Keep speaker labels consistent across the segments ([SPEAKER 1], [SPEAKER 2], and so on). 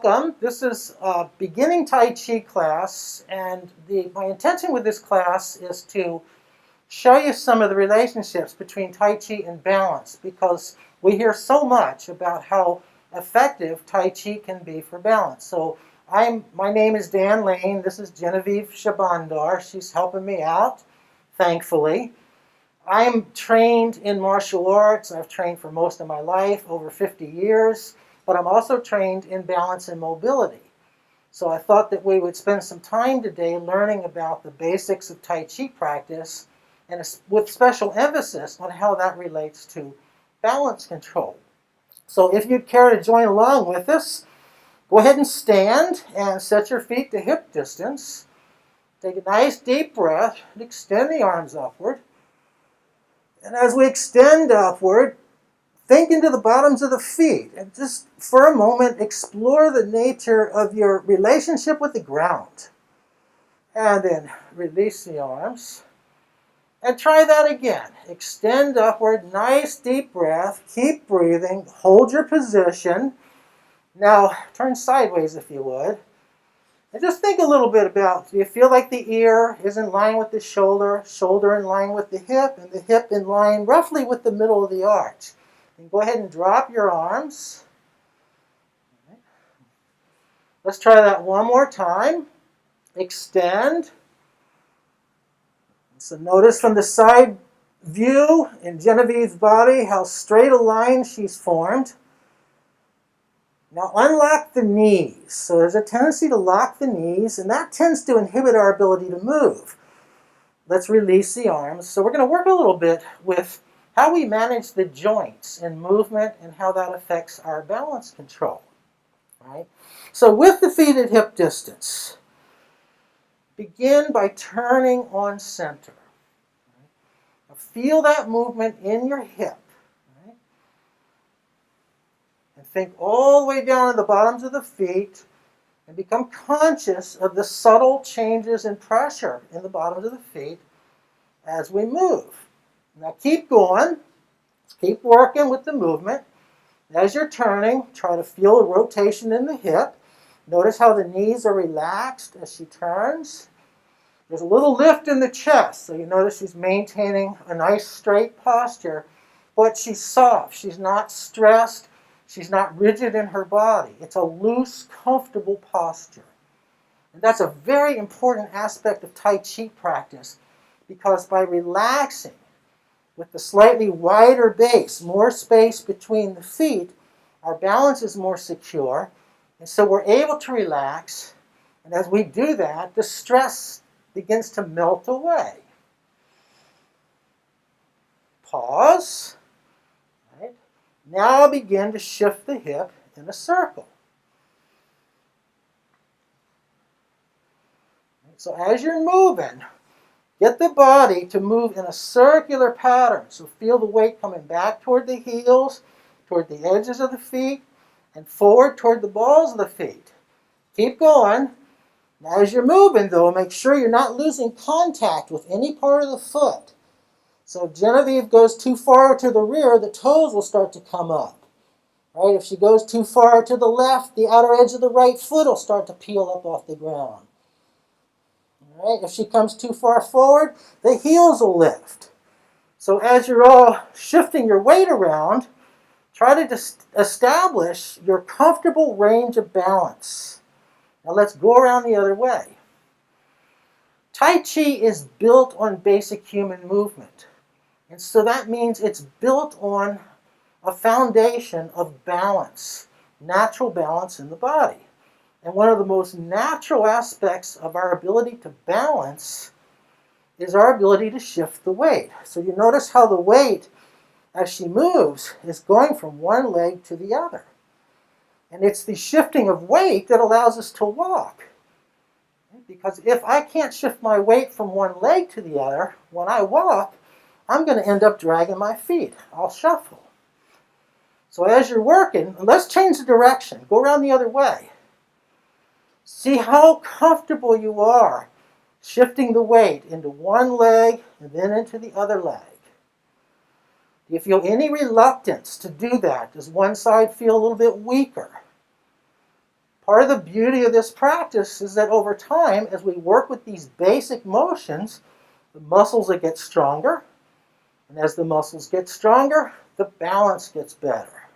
[SPEAKER 1] welcome. This is a beginning Tai Chi class, and my intention with this class is to show you some of the relationships between Tai Chi and balance, because we hear so much about how effective Tai Chi can be for balance. So my name is Dan Lane. This is Genevieve Shabandar. She's helping me out, thankfully. I'm trained in martial arts. I've trained for most of my life, over 50 years. But I'm also trained in balance and mobility. So I thought that we would spend some time today learning about the basics of Tai Chi practice, and with special emphasis on how that relates to balance control. So if you'd care to join along with us, go ahead and stand and set your feet to hip distance. Take a nice deep breath and extend the arms upward. And as we extend upward, think into the bottoms of the feet and just for a moment explore the nature of your relationship with the ground. And then release the arms. And try that again. Extend upward, nice deep breath. Keep breathing. Hold your position. Now turn sideways if you would. And just think a little bit about, do you feel like the ear is in line with the shoulder, shoulder in line with the hip, and the hip in line roughly with the middle of the arch? And go ahead and drop your arms. Let's try that one more time. Extend. So notice from the side view in Genevieve's body how straight a line she's formed. Now unlock the knees. So there's a tendency to lock the knees, and that tends to inhibit our ability to move. Let's release the arms. So we're going to work a little bit with how we manage the joints in movement and how that affects our balance control. Right? So with the feet at hip distance, begin by turning on center. Right? Feel that movement in your hip. Right? And think all the way down to the bottoms of the feet and become conscious of the subtle changes in pressure in the bottoms of the feet as we move. Now keep going. Keep working with the movement. As you're turning, try to feel a rotation in the hip. Notice how the knees are relaxed as she turns. There's a little lift in the chest, so you notice she's maintaining a nice straight posture, but she's soft. She's not stressed. She's not rigid in her body. It's a loose, comfortable posture. And that's a very important aspect of Tai Chi practice, because by relaxing with the slightly wider base, more space between the feet, our balance is more secure, and so we're able to relax, and as we do that, the stress begins to melt away. Pause. Right. Now begin to shift the hip in a circle. So as you're moving, get the body to move in a circular pattern. So feel the weight coming back toward the heels, toward the edges of the feet, and forward toward the balls of the feet. Keep going. Now as you're moving, though, make sure you're not losing contact with any part of the foot. So if Genevieve goes too far to the rear, the toes will start to come up. Right? If she goes too far to the left, the outer edge of the right foot will start to peel up off the ground. Right? If she comes too far forward, the heels will lift. So as you're all shifting your weight around, try to establish your comfortable range of balance. Now let's go around the other way. Tai Chi is built on basic human movement. And so that means it's built on a foundation of balance, natural balance in the body. And one of the most natural aspects of our ability to balance is our ability to shift the weight. So you notice how the weight, as she moves, is going from one leg to the other. And it's the shifting of weight that allows us to walk. Because if I can't shift my weight from one leg to the other, when I walk, I'm going to end up dragging my feet. I'll shuffle. So as you're working, let's change the direction. Go around the other way. See how comfortable you are shifting the weight into one leg and then into the other leg. Do you feel any reluctance to do that? Does one side feel a little bit weaker? part of the beauty of this practice is that over time, as we work with these basic motions, the muscles will get stronger. And as the muscles get stronger, the balance gets better.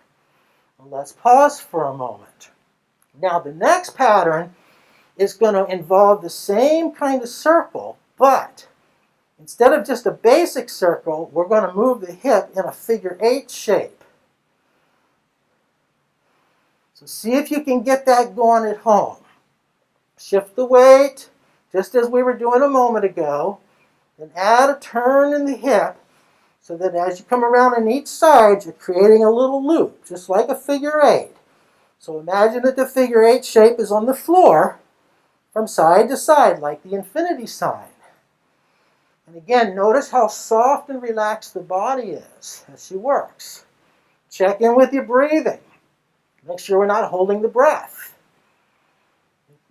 [SPEAKER 1] Well, let's pause for a moment. Now, the next pattern is going to involve the same kind of circle, but instead of just a basic circle, we're going to move the hip in a figure 8 shape. So see if you can get that going at home. Shift the weight, just as we were doing a moment ago, then add a turn in the hip so that as you come around on each side, you're creating a little loop, just like a figure 8. So imagine that the figure 8 shape is on the floor from side to side, like the infinity sign. And again, notice how soft and relaxed the body is as she works. Check in with your breathing. Make sure we're not holding the breath.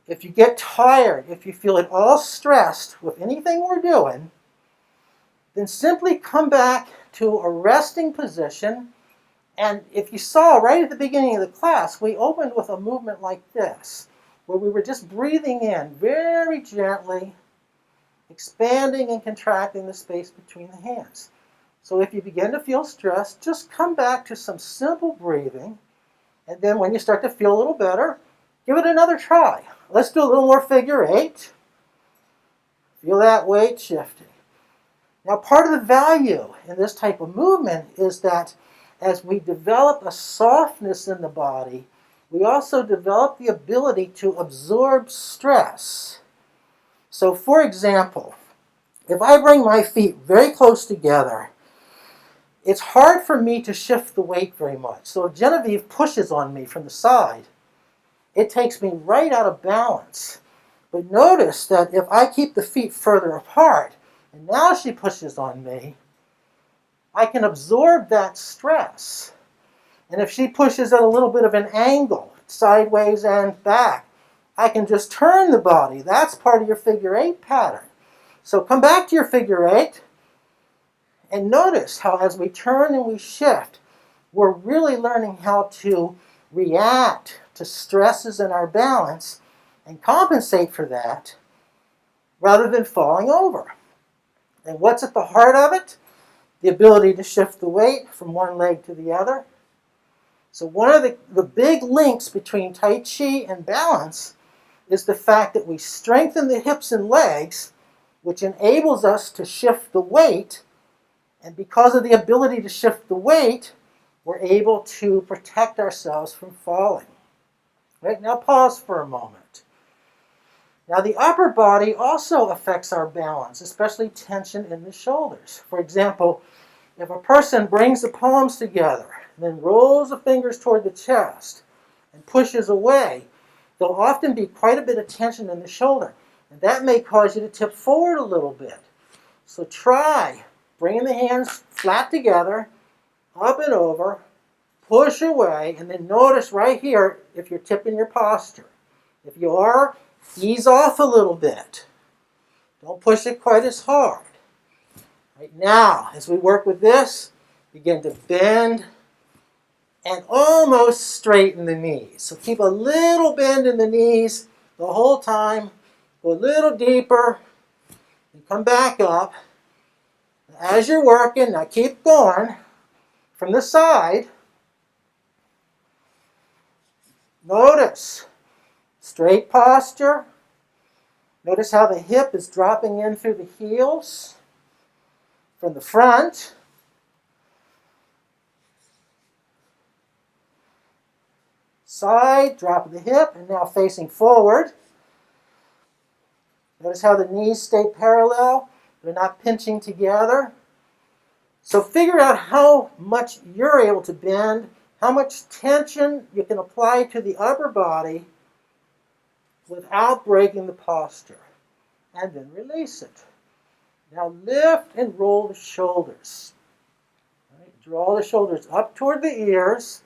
[SPEAKER 1] If you get tired, if you feel at all stressed with anything we're doing, then simply come back to a resting position. And if you saw right at the beginning of the class, we opened with a movement like this, where we were just breathing in very gently, expanding and contracting the space between the hands. So if you begin to feel stressed, just come back to some simple breathing. And then when you start to feel a little better, give it another try. Let's do a little more figure 8. Feel that weight shifting. Now, part of the value in this type of movement is that as we develop a softness in the body, we also develop the ability to absorb stress. So, for example, if I bring my feet very close together, it's hard for me to shift the weight very much. So if Genevieve pushes on me from the side, it takes me right out of balance. But notice that if I keep the feet further apart, and now she pushes on me, I can absorb that stress. And if she pushes at a little bit of an angle, sideways and back, I can just turn the body. That's part of your figure 8 pattern. So come back to your figure 8. And notice how as we turn and we shift, we're really learning how to react to stresses in our balance and compensate for that rather than falling over. And what's at the heart of it? The ability to shift the weight from one leg to the other. So one of the big links between Tai Chi and balance is the fact that we strengthen the hips and legs, which enables us to shift the weight. And because of the ability to shift the weight, we're able to protect ourselves from falling. Right, now pause for a moment. Now the upper body also affects our balance, especially tension in the shoulders. For example, if a person brings the palms together, and then rolls the fingers toward the chest, and pushes away, there'll often be quite a bit of tension in the shoulder. And that may cause you to tip forward a little bit. So try bringing the hands flat together, up and over, push away, and then notice right here if you're tipping your posture. If you are, ease off a little bit. Don't push it quite as hard. Right now, as we work with this, begin to bend and almost straighten the knees. So keep a little bend in the knees the whole time. Go a little deeper and come back up. As you're working, now keep going from the side. Notice straight posture. Notice how the hip is dropping in through the heels from the front. Side, drop of the hip, and now facing forward. Notice how the knees stay parallel. They're not pinching together. So figure out how much you're able to bend, how much tension you can apply to the upper body without breaking the posture. And then release it. Now lift and roll the shoulders. Right? Draw the shoulders up toward the ears.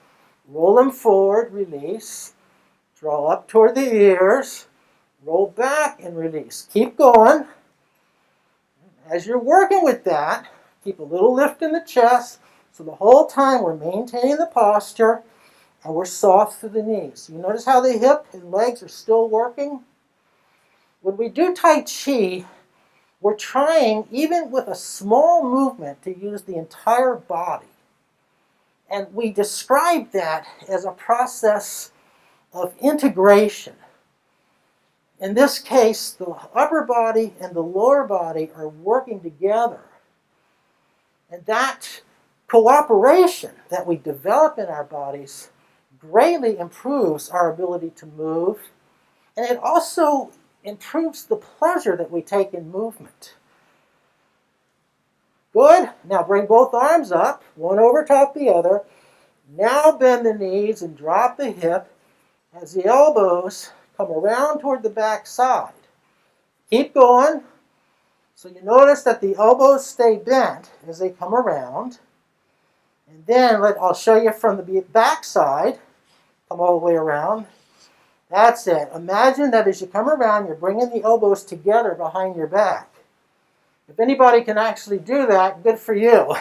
[SPEAKER 1] Roll them forward, release. Draw up toward the ears. Roll back and release. Keep going. As you're working with that, keep a little lift in the chest. So the whole time we're maintaining the posture. and we're soft through the knees. You notice how the hip and legs are still working? When we do Tai Chi, we're trying, even with a small movement, to use the entire body. And we describe that as a process of integration. In this case, the upper body and the lower body are working together. And that cooperation that we develop in our bodies greatly improves our ability to move, and it also improves the pleasure that we take in movement. Good. Now bring both arms up, one over top the other. Now bend the knees and drop the hip as the elbows come around toward the back side. Keep going. So you notice that the elbows stay bent as they come around. And then I'll show you from the back side. Come all the way around. That's it. Imagine that as you come around, you're bringing the elbows together behind your back. If anybody can actually do that, good for you.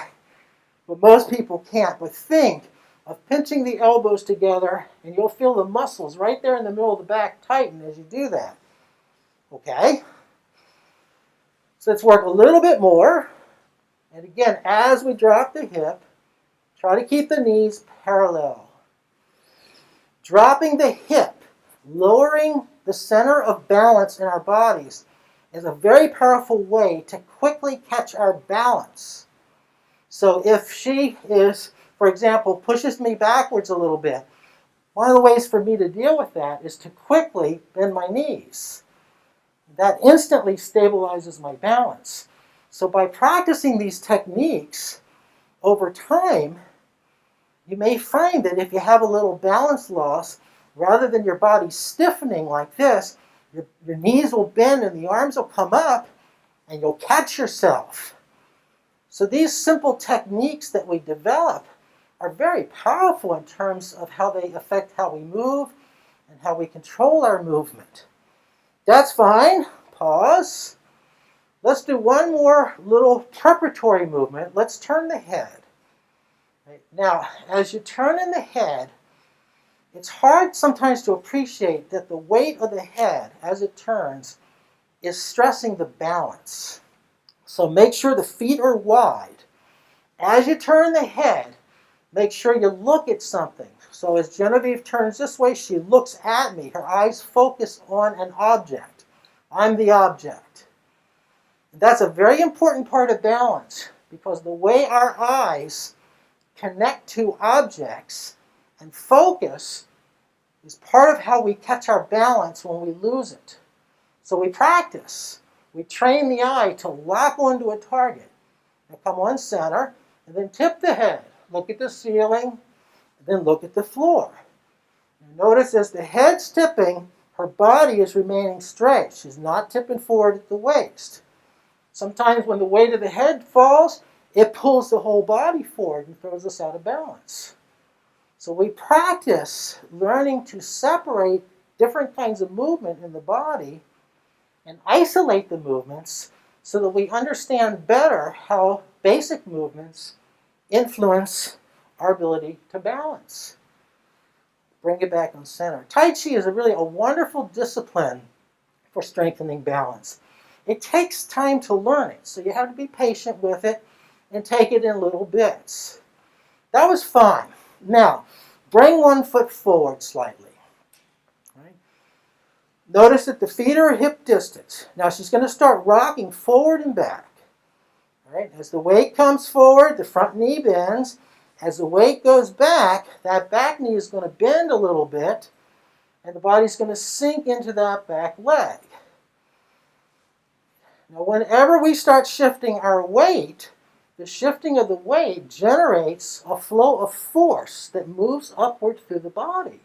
[SPEAKER 1] But most people can't. But think of pinching the elbows together, and you'll feel the muscles right there in the middle of the back tighten as you do that. Okay? So let's work a little bit more. And again, as we drop the hip, try to keep the knees parallel. Dropping the hip, lowering the center of balance in our bodies, is a very powerful way to quickly catch our balance. So if she is, for example, pushes me backwards a little bit, one of the ways for me to deal with that is to quickly bend my knees. That instantly stabilizes my balance. So by practicing these techniques over time, you may find that if you have a little balance loss, rather than your body stiffening like this, your knees will bend and the arms will come up and you'll catch yourself. So these simple techniques that we develop are very powerful in terms of how they affect how we move and how we control our movement. That's fine. Pause. Let's do one more little preparatory movement. Let's turn the head. Now, as you turn in the head, it's hard sometimes to appreciate that the weight of the head as it turns is stressing the balance. So make sure the feet are wide. As you turn the head, make sure you look at something. So as Genevieve turns this way, she looks at me. Her eyes focus on an object. I'm the object. That's a very important part of balance, because the way our eyes connect to objects and focus is part of how we catch our balance when we lose it. So we practice. We train the eye to lock onto a target. Now come on center, and then tip the head. Look at the ceiling, and then look at the floor. Now notice as the head's tipping, her body is remaining straight. She's not tipping forward at the waist. Sometimes when the weight of the head falls, it pulls the whole body forward and throws us out of balance. So we practice learning to separate different kinds of movement in the body and isolate the movements so that we understand better how basic movements influence our ability to balance. Bring it back on center. Tai Chi is really a wonderful discipline for strengthening balance. It takes time to learn it, so you have to be patient with it and take it in little bits. That was fine. Now, bring one foot forward slightly. Right? Notice that the feet are hip distance. Now she's going to start rocking forward and back. Right? As the weight comes forward, the front knee bends. As the weight goes back, that back knee is going to bend a little bit, and the body's going to sink into that back leg. Now, whenever we start shifting our weight, the shifting of the weight generates a flow of force that moves upward through the body.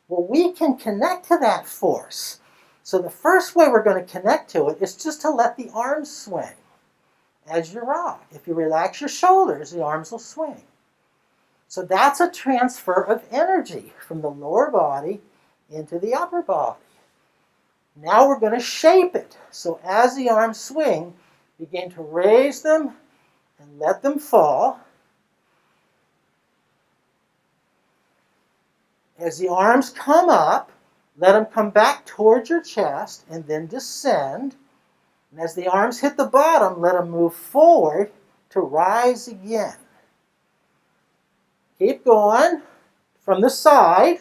[SPEAKER 1] Well, we can connect to that force. So the first way we're going to connect to it is just to let the arms swing as you rock. If you relax your shoulders, the arms will swing. So that's a transfer of energy from the lower body into the upper body. Now we're going to shape it. So as the arms swing, begin to raise them and let them fall. As the arms come up, let them come back towards your chest and then descend. And as the arms hit the bottom, let them move forward to rise again. Keep going from the side.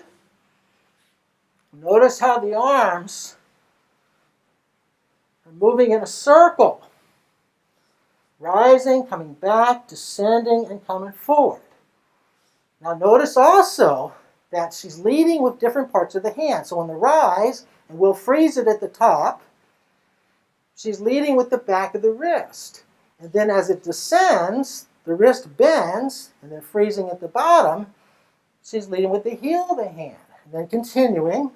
[SPEAKER 1] Notice how the arms are moving in a circle. Rising, coming back, descending, and coming forward. Now notice also that she's leading with different parts of the hand. So on the rise, and we'll freeze it at the top, she's leading with the back of the wrist. And then as it descends, the wrist bends, and then freezing at the bottom, she's leading with the heel of the hand. And then continuing.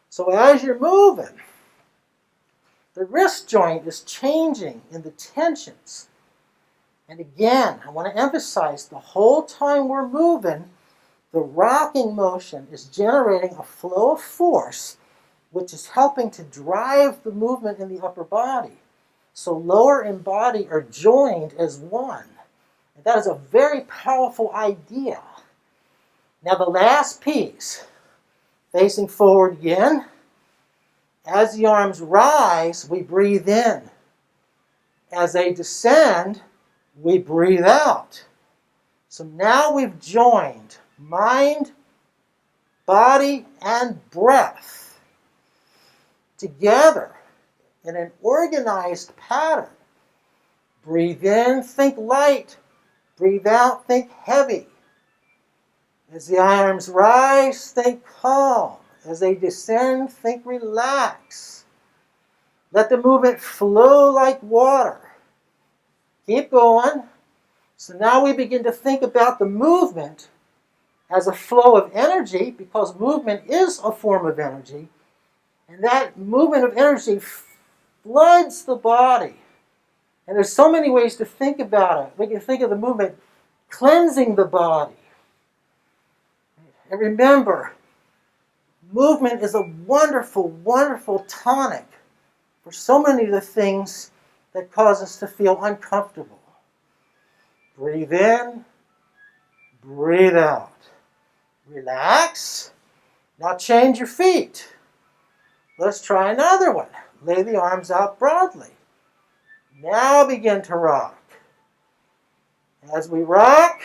[SPEAKER 1] So as you're moving, the wrist joint is changing in the tensions. And again, I want to emphasize the whole time we're moving, the rocking motion is generating a flow of force which is helping to drive the movement in the upper body. So lower and body are joined as one. And that is a very powerful idea. Now the last piece, facing forward again. As the arms rise, we breathe in. As they descend, we breathe out. So now we've joined mind, body, and breath together in an organized pattern. Breathe in, think light. Breathe out, think heavy. As the arms rise, think calm. As they descend, think relax. Let the movement flow like water. Keep going. So now we begin to think about the movement as a flow of energy, because movement is a form of energy. And that movement of energy floods the body. And there's so many ways to think about it. We can think of the movement cleansing the body. And remember, movement is a wonderful, wonderful tonic for so many of the things that cause us to feel uncomfortable. Breathe in, breathe out. Relax. Now change your feet. Let's try another one. Lay the arms out broadly. Now begin to rock. As we rock,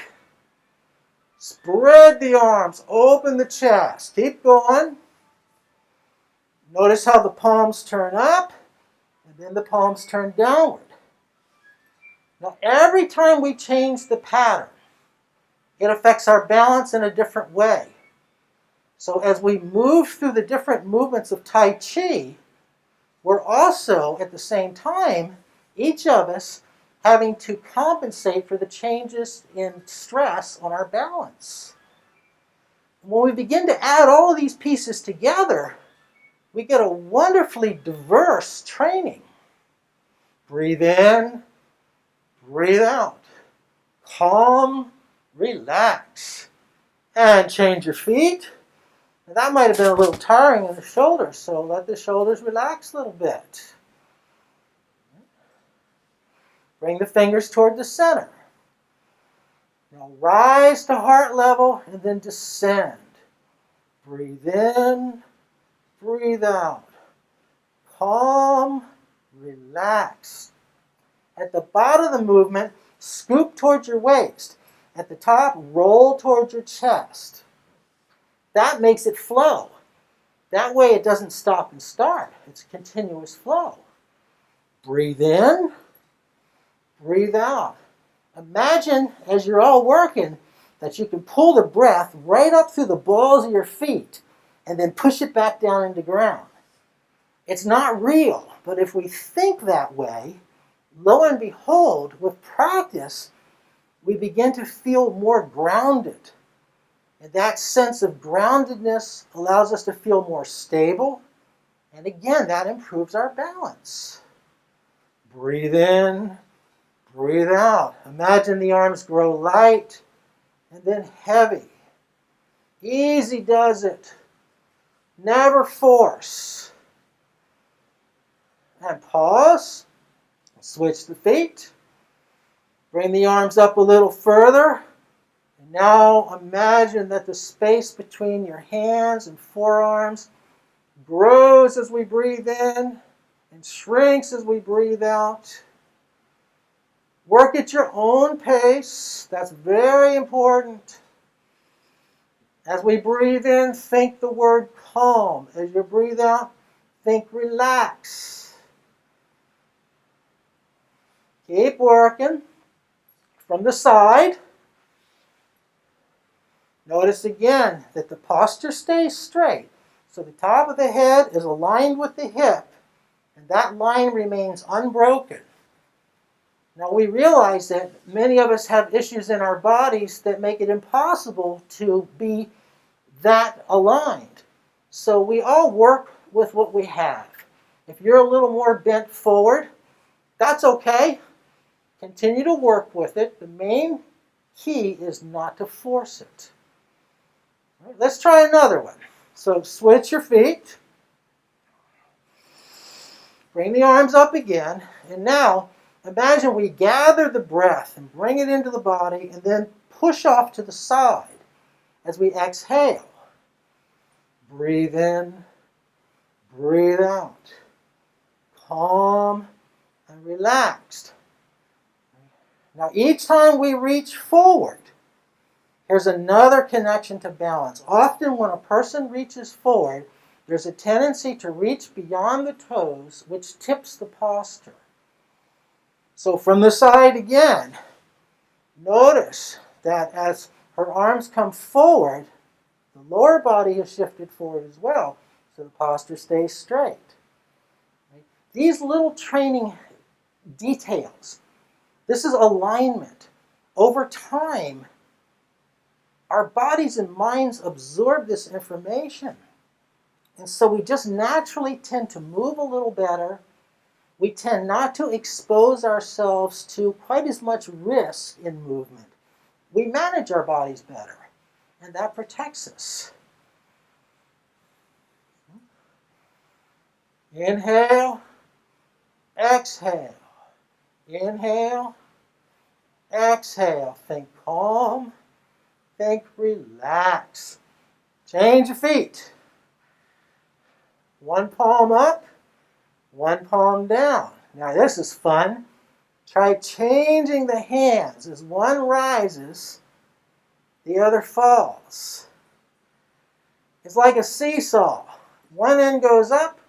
[SPEAKER 1] spread the arms, open the chest. Keep going. Notice how the palms turn up, and then the palms turn downward. Now, every time we change the pattern, it affects our balance in a different way. So as we move through the different movements of Tai Chi, we're also, at the same time, each of us having to compensate for the changes in stress on our balance. When we begin to add all of these pieces together, we get a wonderfully diverse training. Breathe in, breathe out. Calm, relax. And change your feet. Now, that might have been a little tiring in the shoulders, so let the shoulders relax a little bit. Bring the fingers toward the center. Now rise to heart level and then descend. Breathe in, breathe out. Calm, relax. At the bottom of the movement, scoop towards your waist. At the top, roll towards your chest. That makes it flow. That way it doesn't stop and start. It's a continuous flow. Breathe in, breathe out. Imagine, as you're all working, that you can pull the breath right up through the balls of your feet and then push it back down into the ground. It's not real, but if we think that way, lo and behold, with practice, we begin to feel more grounded. And that sense of groundedness allows us to feel more stable. And again, that improves our balance. Breathe in, breathe out. Imagine the arms grow light and then heavy. Easy does it. Never force. And pause. Switch the feet. Bring the arms up a little further. Now imagine that the space between your hands and forearms grows as we breathe in and shrinks as we breathe out. Work at your own pace. That's very important. As we breathe in, think the word calm. As you breathe out, think relax. Keep working. From the side, notice again that the posture stays straight. So the top of the head is aligned with the hip, and that line remains unbroken. Now we realize that many of us have issues in our bodies that make it impossible to be that aligned. So we all work with what we have. If you're a little more bent forward, that's okay. Continue to work with it. The main key is not to force it. All right, let's try another one. So switch your feet. Bring the arms up again. And now imagine we gather the breath and bring it into the body and then push off to the side as we exhale. Breathe in, breathe out. Calm and relaxed. Now each time we reach forward, here's another connection to balance. Often when a person reaches forward, there's a tendency to reach beyond the toes, which tips the posture. So from the side again, notice that as her arms come forward, the lower body is shifted forward as well, so the posture stays straight. These little training details, this is alignment. Over time, our bodies and minds absorb this information. And so we just naturally tend to move a little better. We tend not to expose ourselves to quite as much risk in movement. We manage our bodies better, and that protects us. Inhale, exhale. Inhale, exhale. Think calm, think relax. Change your feet. One palm up, one palm down. Now this is fun. Try changing the hands. As one rises, the other falls. It's like a seesaw. One end goes up,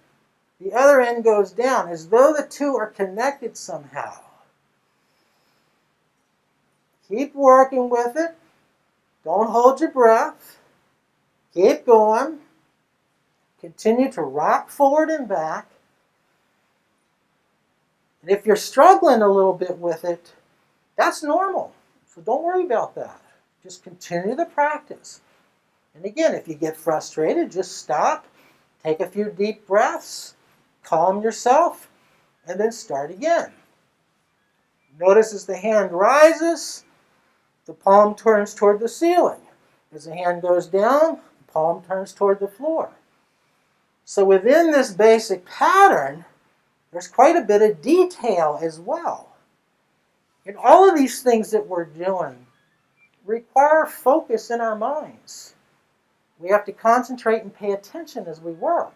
[SPEAKER 1] the other end goes down, as though the two are connected somehow. Keep working with it. Don't hold your breath. Keep going. Continue to rock forward and back. And if you're struggling a little bit with it, that's normal. So don't worry about that. Just continue the practice. And again, if you get frustrated, just stop, take a few deep breaths, calm yourself, and then start again. Notice as the hand rises, the palm turns toward the ceiling. As the hand goes down, the palm turns toward the floor. So within this basic pattern, there's quite a bit of detail as well. And all of these things that we're doing require focus in our minds. We have to concentrate and pay attention as we work.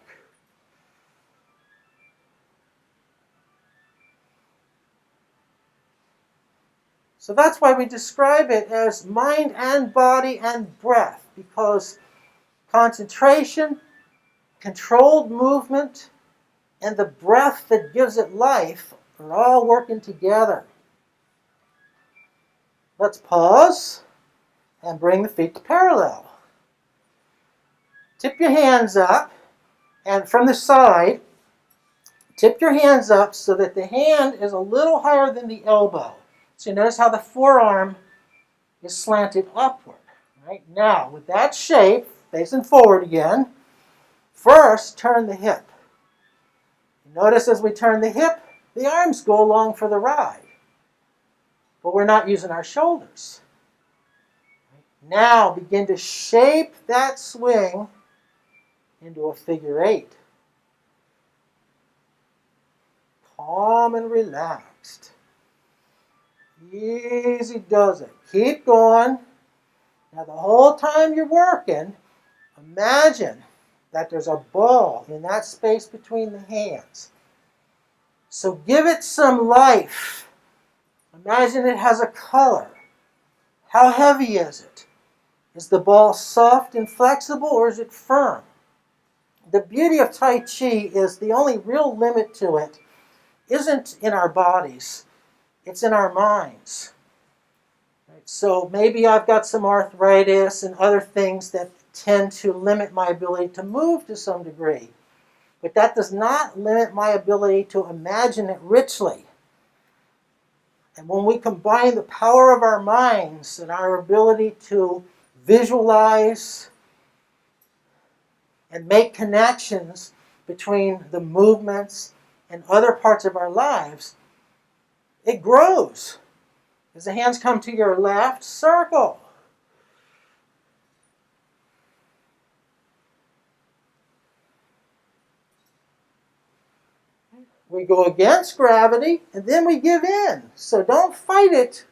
[SPEAKER 1] So that's why we describe it as mind and body and breath, because concentration, controlled movement, and the breath that gives it life are all working together. Let's pause and bring the feet to parallel. Tip your hands up, and from the side, tip your hands up so that the hand is a little higher than the elbow. So you notice how the forearm is slanted upward. Right? Now, with that shape, facing forward again, first turn the hip. Notice as we turn the hip, the arms go along for the ride. But we're not using our shoulders. Now begin to shape that swing into a figure eight. Calm and relaxed. Easy does it. Keep going. Now the whole time you're working, imagine that there's a ball in that space between the hands. So give it some life. Imagine it has a color. How heavy is it? Is the ball soft and flexible, or is it firm? The beauty of Tai Chi is the only real limit to it isn't in our bodies, it's in our minds. Right? So maybe I've got some arthritis and other things that tend to limit my ability to move to some degree. But that does not limit my ability to imagine it richly. And when we combine the power of our minds and our ability to visualize and make connections between the movements and other parts of our lives, it grows. As the hands come to your left, circle. We go against gravity, and then we give in. So don't fight it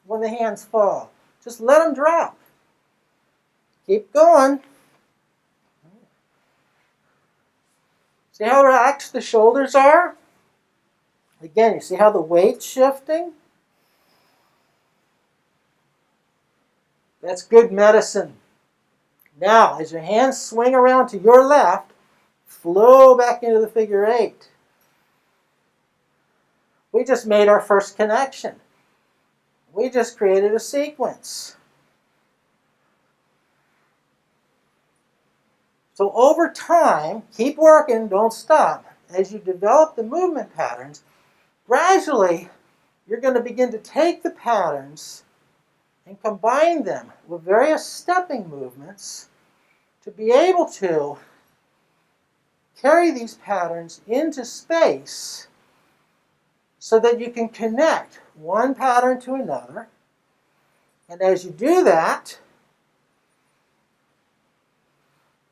[SPEAKER 1] when the hands fall. Just let them drop. Keep going. See how relaxed the shoulders are? Again, you see how the weight's shifting? That's good medicine. Now, as your hands swing around to your left, flow back into the figure eight. We just made our first connection. We just created a sequence. So over time, keep working, don't stop. As you develop the movement patterns, gradually you're going to begin to take the patterns and combine them with various stepping movements to be able to carry these patterns into space so that you can connect one pattern to another. And as you do that,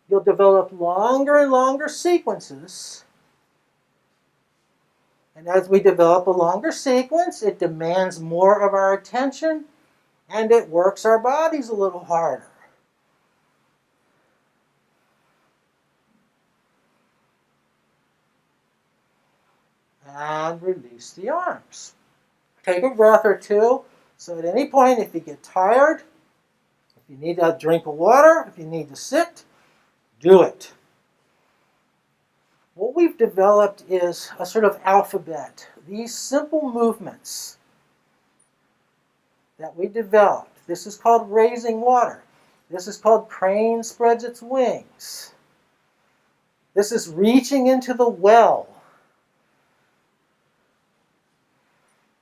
[SPEAKER 1] you'll develop longer and longer sequences. And as we develop a longer sequence, it demands more of our attention and it works our bodies a little harder. And release the arms. Take a breath or two. So at any point, if you get tired, if you need a drink of water, if you need to sit, do it. What we've developed is a sort of alphabet. These simple movements that we developed. This is called raising water. This is called crane spreads its wings. This is reaching into the well.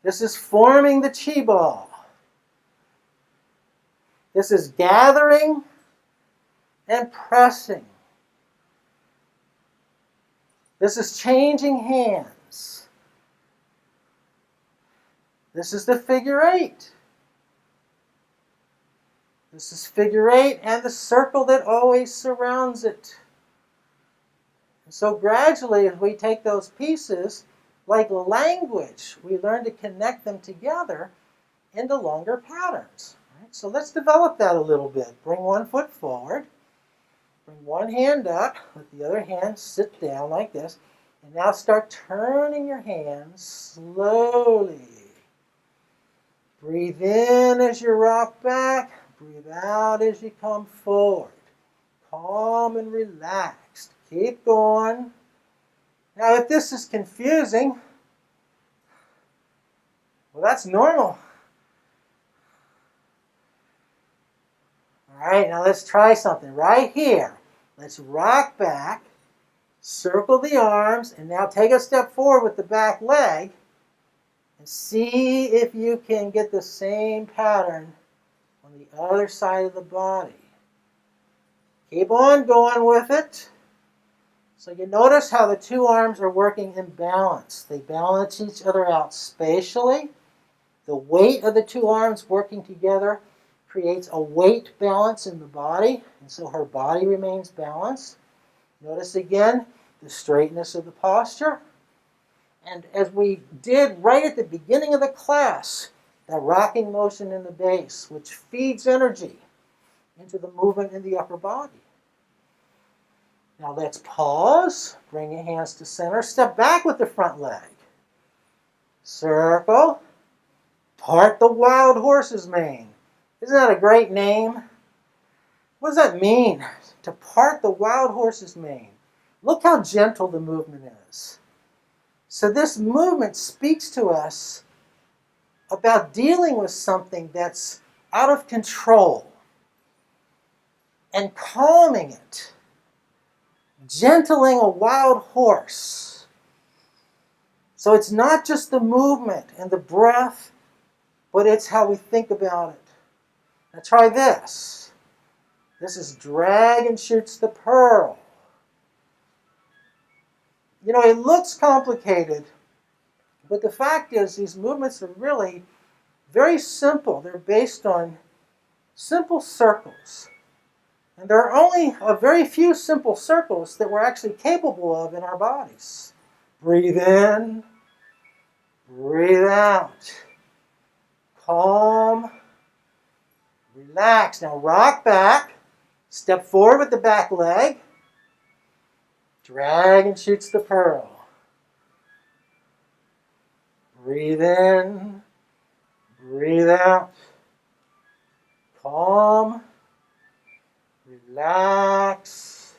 [SPEAKER 1] This is forming the chi ball. This is gathering and pressing. This is changing hands. This is the figure eight. This is figure eight and the circle that always surrounds it. And so gradually, as we take those pieces, like language, we learn to connect them together into longer patterns. Right? So let's develop that a little bit. Bring one foot forward. Bring one hand up. Let the other hand sit down like this. And now start turning your hands slowly. Breathe in as you rock back. Breathe out as you come forward. Calm and relaxed. Keep going. Now, if this is confusing, well, that's normal. All right, now let's try something right here. Let's rock back, circle the arms, and now take a step forward with the back leg and see if you can get the same pattern on the other side of the body. Keep on going with it. So you notice how the two arms are working in balance. They balance each other out spatially. The weight of the two arms working together creates a weight balance in the body, and so her body remains balanced. Notice again the straightness of the posture. And as we did right at the beginning of the class, that rocking motion in the base, which feeds energy. into the movement in the upper body. Now let's pause, bring your hands to center, step back with the front leg. Circle, part the wild horse's mane. Isn't that a great name? What does that mean, to part the wild horse's mane? Look how gentle the movement is. So this movement speaks to us about dealing with something that's out of control and calming it, gentling a wild horse. So it's not just the movement and the breath, but it's how we think about it. Now try this. This is dragon shoots the pearl. You know, it looks complicated, but the fact is these movements are really very simple. They're based on simple circles. And there are only a very few simple circles that we're actually capable of in our bodies. Breathe in, breathe out. Calm, relax. Now rock back, step forward with the back leg. Dragon shoots the pearl. Breathe in, breathe out. Calm, relax.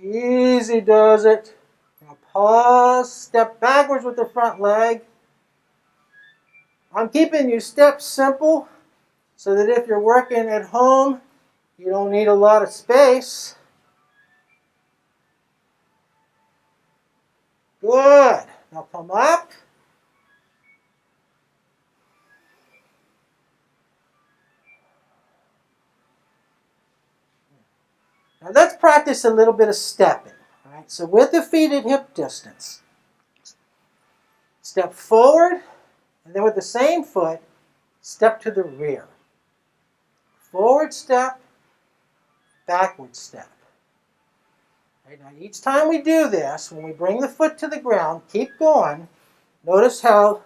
[SPEAKER 1] Easy does it. Now pause, step backwards with the front leg. I'm keeping your steps simple so that if you're working at home, you don't need a lot of space. Good. Now come up. Now let's practice a little bit of stepping. All right? So with the feet at hip distance, step forward, and then with the same foot, step to the rear. Forward step, backward step. Right, now each time we do this, when we bring the foot to the ground, keep going. Notice how,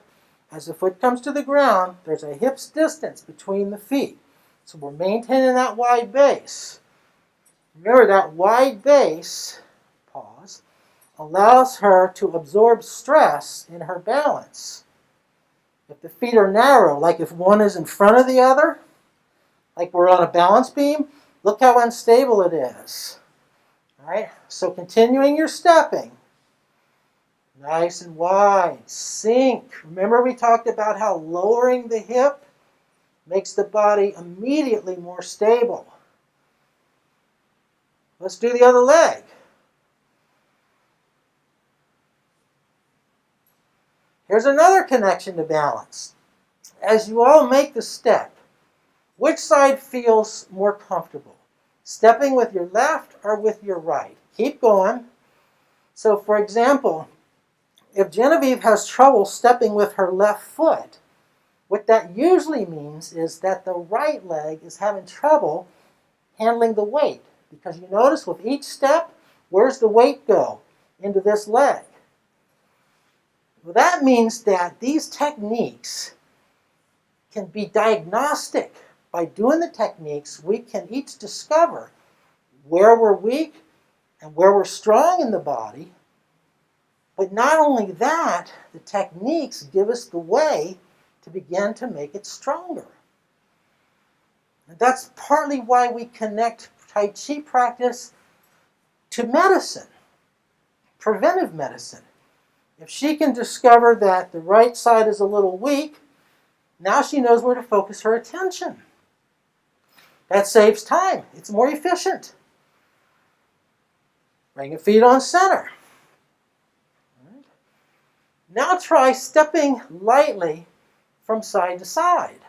[SPEAKER 1] as the foot comes to the ground, there's a hip's distance between the feet. So we're maintaining that wide base. Remember that wide base, pause, allows her to absorb stress in her balance. If the feet are narrow, like if one is in front of the other, like we're on a balance beam, look how unstable it is. All right, so continuing your stepping. Nice and wide. Sink. Remember we talked about how lowering the hip makes the body immediately more stable. Let's do the other leg. Here's another connection to balance. As you all make the step, which side feels more comfortable? Stepping with your left or with your right? Keep going. So for example, if Genevieve has trouble stepping with her left foot, what that usually means is that the right leg is having trouble handling the weight. Because you notice with each step, where's the weight go? Into this leg. Well, that means that these techniques can be diagnostic. By doing the techniques, we can each discover where we're weak and where we're strong in the body. But not only that, the techniques give us the way to begin to make it stronger. And that's partly why we connect Tai Chi practice to medicine, preventive medicine. If she can discover that the right side is a little weak, now she knows where to focus her attention. That saves time. It's more efficient. Bring your feet on center. Right. Now try stepping lightly from side to side.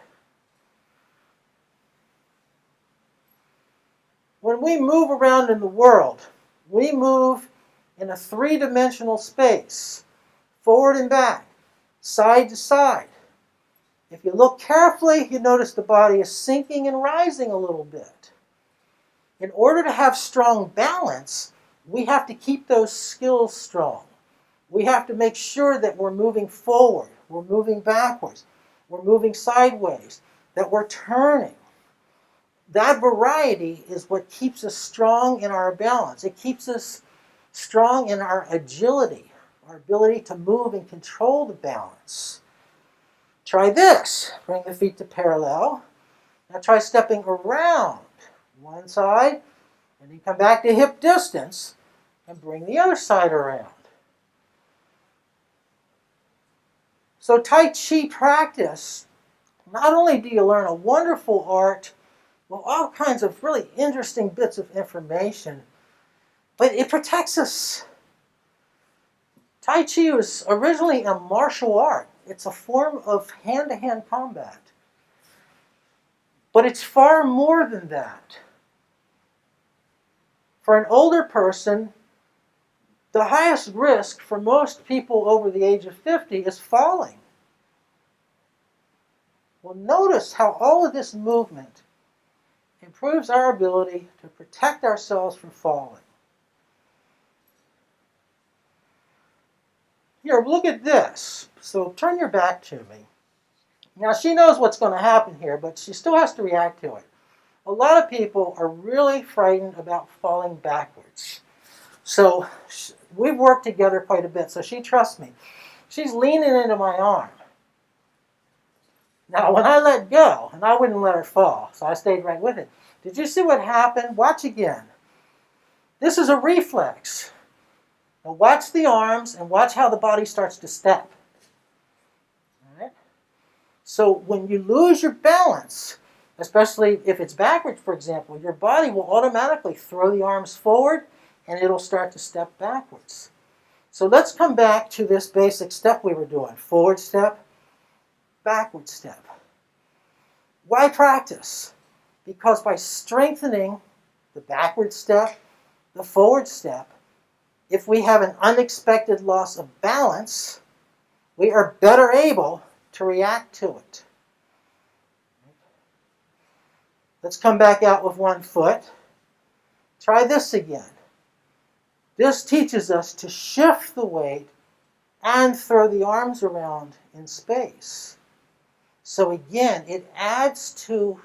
[SPEAKER 1] When we move around in the world, we move in a three-dimensional space, forward and back, side to side. If you look carefully, you notice the body is sinking and rising a little bit. In order to have strong balance, we have to keep those skills strong. We have to make sure that we're moving forward, we're moving backwards, we're moving sideways, that we're turning. that variety is what keeps us strong in our balance. It keeps us strong in our agility, our ability to move and control the balance. Try this. Bring the feet to parallel. Now try stepping around one side, and then come back to hip distance and bring the other side around. So Tai Chi practice, not only do you learn a wonderful art, well, all kinds of really interesting bits of information, but it protects us. Tai Chi was originally a martial art. It's a form of hand-to-hand combat. But it's far more than that. For an older person, the highest risk for most people over the age of 50 is falling. Well, notice how all of this movement improves our ability to protect ourselves from falling. Here, look at this. So turn your back to me. Now, she knows what's going to happen here, but she still has to react to it. A lot of people are really frightened about falling backwards. So we've worked together quite a bit, so she trusts me. She's leaning into my arm. Now, when I let go, and I wouldn't let her fall, so I stayed right with it. Did you see what happened? Watch again. This is a reflex. Now watch the arms and watch how the body starts to step. All right? So when you lose your balance, especially if it's backwards, for example, your body will automatically throw the arms forward and it'll start to step backwards. So let's come back to this basic step we were doing. Forward step, backward step. Why practice? Because by strengthening the backward step, the forward step, if we have an unexpected loss of balance, we are better able to react to it. Let's come back out with one foot. Try this again. This teaches us to shift the weight and throw the arms around in space. So again, it adds to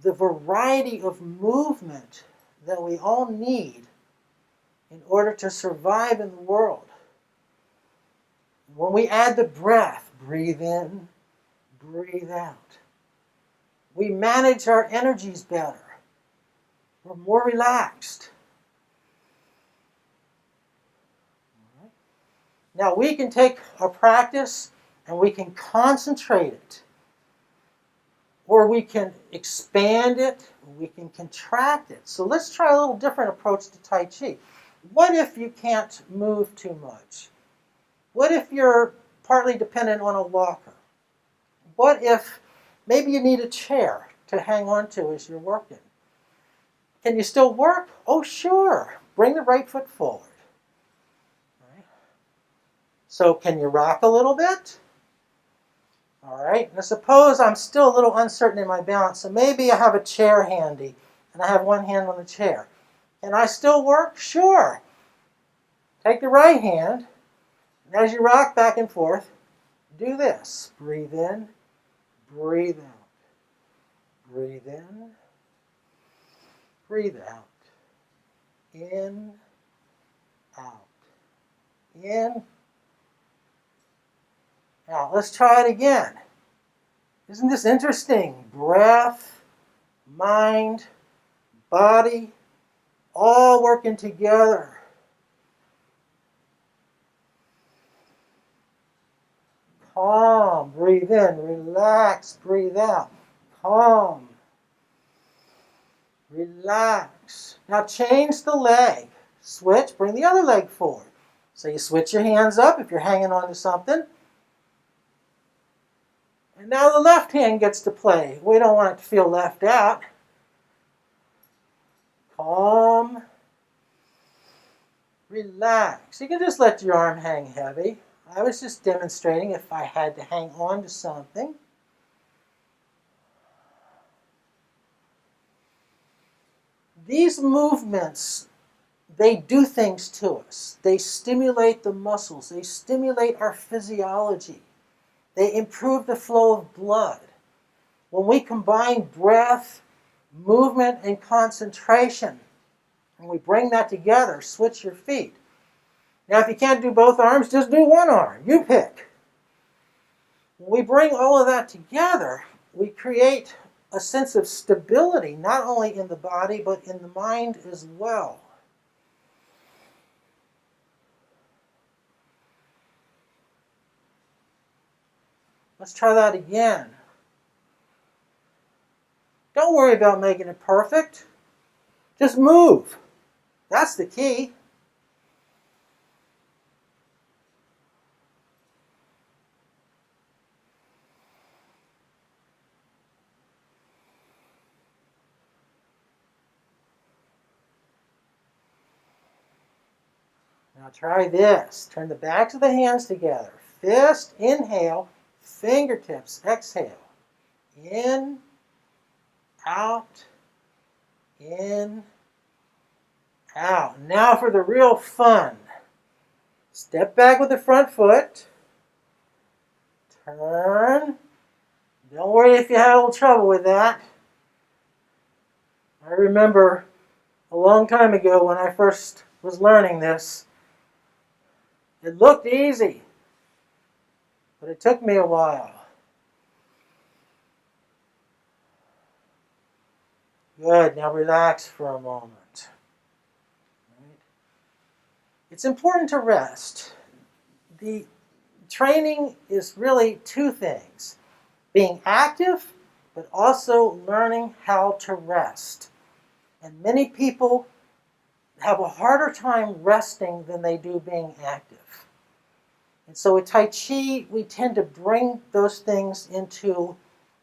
[SPEAKER 1] the variety of movement that we all need in order to survive in the world. When we add the breath, breathe in, breathe out, we manage our energies better. We're more relaxed. Now we can take our practice and we can concentrate it, or we can expand it, or we can contract it. So let's try a little different approach to Tai Chi. What if you can't move too much? What if you're partly dependent on a walker? What if maybe you need a chair to hang on to as you're working? Can you still work? Oh, sure. Bring the right foot forward. All right. So can you rock a little bit? All right. Now suppose I'm still a little uncertain in my balance, so maybe I have a chair handy and I have one hand on the chair. Can I still work? Sure. Take the right hand, and as you rock back and forth, do this. Breathe in, breathe out. Breathe in, breathe out. In, out. In, out. Let's try it again. Isn't this interesting? Breath, mind, body, all working together. Calm, breathe in, relax, breathe out. Calm, relax. Now change the leg. Switch, bring the other leg forward. So you switch your hands up if you're hanging on to something. And now the left hand gets to play. We don't want it to feel left out. Calm, relax. You can just let your arm hang heavy. I was just demonstrating if I had to hang on to something. These movements, they do things to us. They stimulate the muscles. They stimulate our physiology. They improve the flow of blood. When we combine breath movement and concentration. And we bring that together, switch your feet. Now, if you can't do both arms, just do one arm. You pick. When we bring all of that together, we create a sense of stability, not only in the body, but in the mind as well. Let's try that again. Don't worry about making it perfect. Just move. That's the key. Now try this. Turn the backs of the hands together. Fist, inhale. Fingertips, exhale. In, out, in, out. Now for the real fun. Step back with the front foot. Turn. Don't worry if you had a little trouble with that. I remember a long time ago when I first was learning this, it looked easy, but it took me a while. Good, now relax for a moment. It's important to rest. The training is really two things: being active, but also learning how to rest. And many people have a harder time resting than they do being active. And so with Tai Chi, we tend to bring those things into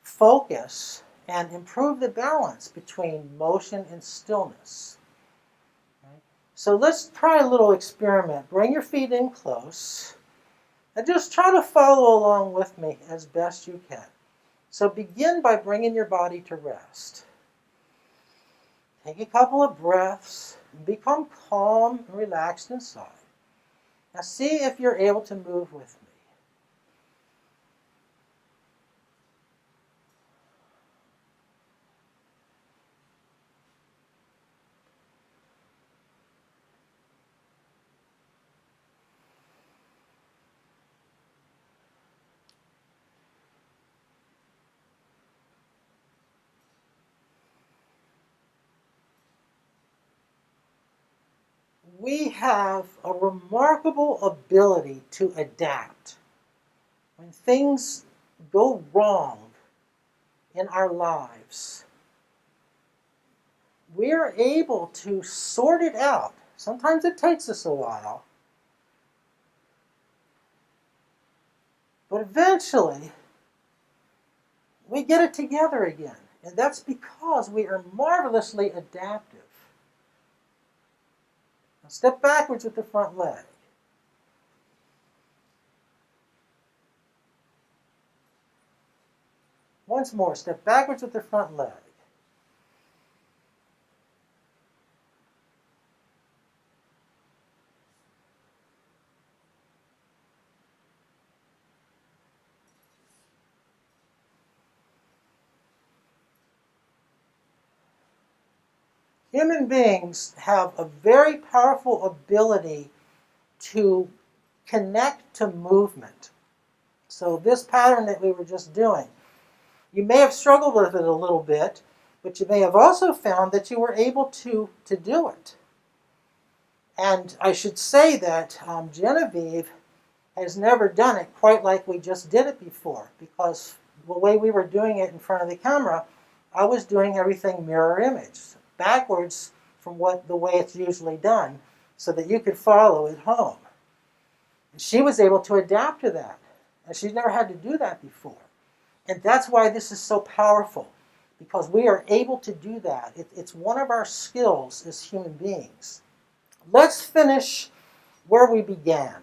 [SPEAKER 1] focus and improve the balance between motion and stillness. Okay? So let's try a little experiment. Bring your feet in close and just try to follow along with me as best you can. So begin by bringing your body to rest. Take a couple of breaths and become calm and relaxed inside. Now see if you're able to move with me. We have a remarkable ability to adapt. When things go wrong in our lives, we're able to sort it out. Sometimes it takes us a while, but eventually we get it together again. And that's because we are marvelously adaptive. Now step backwards with the front leg. Once more, step backwards with the front leg. Human beings have a very powerful ability to connect to movement. So this pattern that we were just doing, you may have struggled with it a little bit, but you may have also found that you were able to do it. And I should say that Genevieve has never done it quite like we just did it before, because the way we were doing it in front of the camera, I was doing everything mirror image, backwards from the way it's usually done, so that you could follow at home. And she was able to adapt to that, and she's never had to do that before. And that's why this is so powerful, because we are able to do that. It's one of our skills as human beings. Let's finish where we began.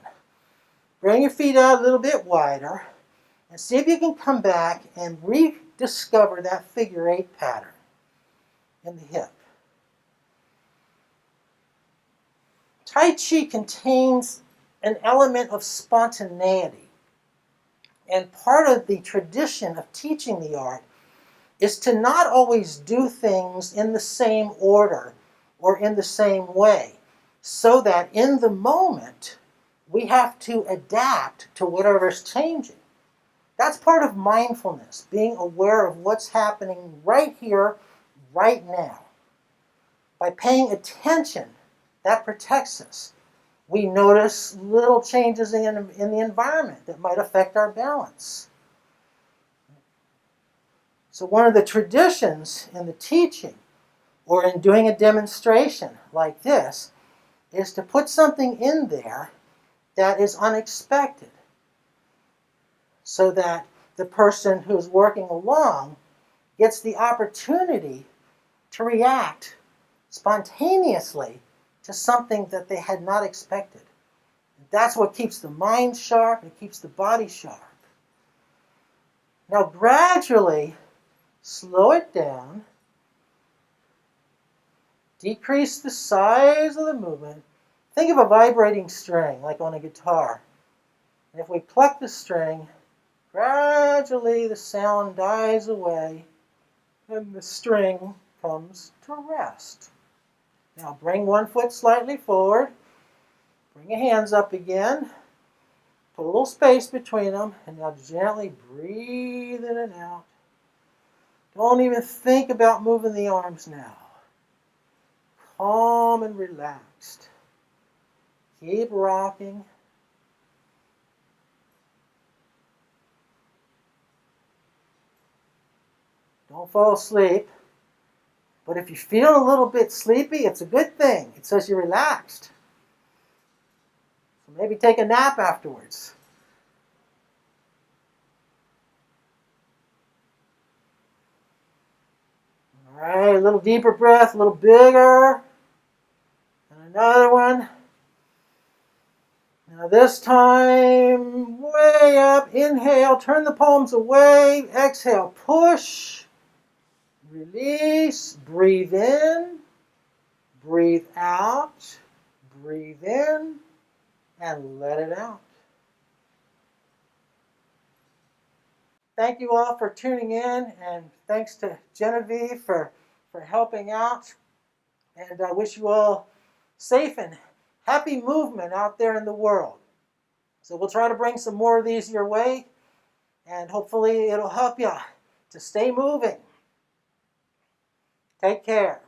[SPEAKER 1] Bring your feet out a little bit wider, and see if you can come back and rediscover that figure 8 pattern in the hip. Tai Chi contains an element of spontaneity. And part of the tradition of teaching the art is to not always do things in the same order or in the same way, so that in the moment we have to adapt to whatever's changing. That's part of mindfulness, being aware of what's happening right here, right now. By paying attention, that protects us. We notice little changes in the environment that might affect our balance. So one of the traditions in the teaching or in doing a demonstration like this is to put something in there that is unexpected, so that the person who's working along gets the opportunity to react spontaneously to something that they had not expected. That's what keeps the mind sharp and keeps the body sharp. Now gradually slow it down, decrease the size of the movement. Think of a vibrating string like on a guitar. And if we pluck the string, gradually the sound dies away and the string comes to rest. Now bring one foot slightly forward, bring your hands up again, put a little space between them, and now gently breathe in and out. Don't even think about moving the arms now. Calm and relaxed. Keep rocking. Don't fall asleep. But if you feel a little bit sleepy, it's a good thing. It says you're relaxed. So maybe take a nap afterwards. All right, a little deeper breath, a little bigger. And another one. Now this time, way up. Inhale, turn the palms away. Exhale, push. Release, breathe in, breathe out, breathe in, and let it out. Thank you all for tuning in, and thanks to Genevieve for helping out. And I wish you all safe and happy movement out there in the world. So we'll try to bring some more of these your way, and hopefully it'll help you to stay moving. Take care.